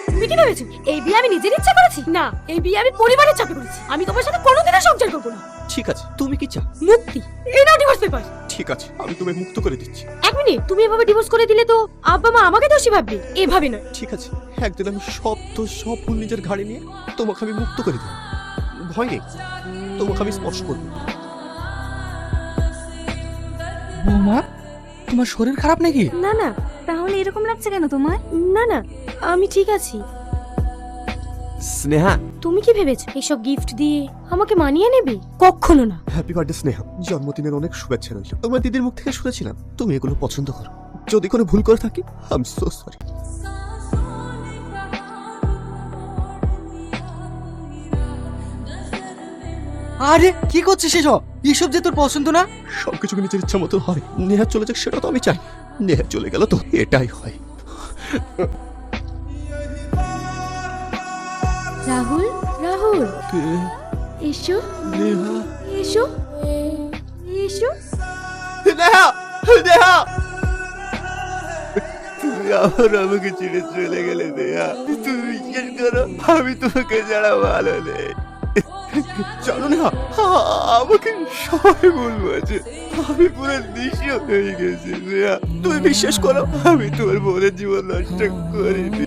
তুমি কি ভেবেছো এই বিয়ে আমি নিজের ইচ্ছা করেছি? না, এই বিয়ে আমি পরিবারের চাপে করেছি। আমি তোমার সাথে কোনোদিনও সংসার করবো না। ঠিক আছে, তুমি কি চাও? মুক্তি। এই নাও ডিভোর্স পেপার। ঠিক আছে, আমি তোমায় মুক্ত করে দিচ্ছি। এক মিনিট, তুমি এভাবে ডিভোর্স করে দিলে তো আব্বা মা আমাকে দোষী ভাববে। এভাবে নয়। ঠিক আছে, একদিন আমি সব দোষ সব ভুল নিজের ঘাড়ে নিয়ে তোমাকে আমি মুক্ত করে দেব। ভয় নেই, তোমাকে আমি স্পর্শ করবো। বৌমা, তোমার শরীর খারাপ নাকি? না না, তাহলে এরকম লাগছে কেন তোমার? না না, আমি ঠিক আছি। স্নেহা, তুমি কি ভেবেছো এইসব গিফট দিয়ে আমাকে মানিয়ে নেবে? কখনো না। Happy birthday Sneha. জন্মদিনের অনেক শুভেচ্ছা রইল। তোমার দিদির মুখ থেকে শুনেছিলাম তুমি এগুলো পছন্দ করো। যদি কোনো ভুল করে থাকি, আই এম সো সরি। আরে কি করছিস এসব? এসব যে তোর পছন্দ না। সবকিছু নিজের ইচ্ছা মতো হয়। নেহা চলে যাক সেটা তো আমি চাই। নেহা চলে গেল তো এটাই হয়। রাহুল, রাহুল, কে? এসো নেহা, এসো এসো। নেহা, নেহা, তুমি আবার আমাকে ছেড়ে চলে গেলে নেহা। তুমি বিশ্বাস করো, আমি তোমাকে ছাড়া ভালো নেই। জানো না, আমাকে সবাই বলবো যে আমি পুরো নিঃস্ব হয়ে গেছি নেহা। তুমি বিশ্বাস করো, আমি তোমার বোনের জীবন নষ্ট করিনি।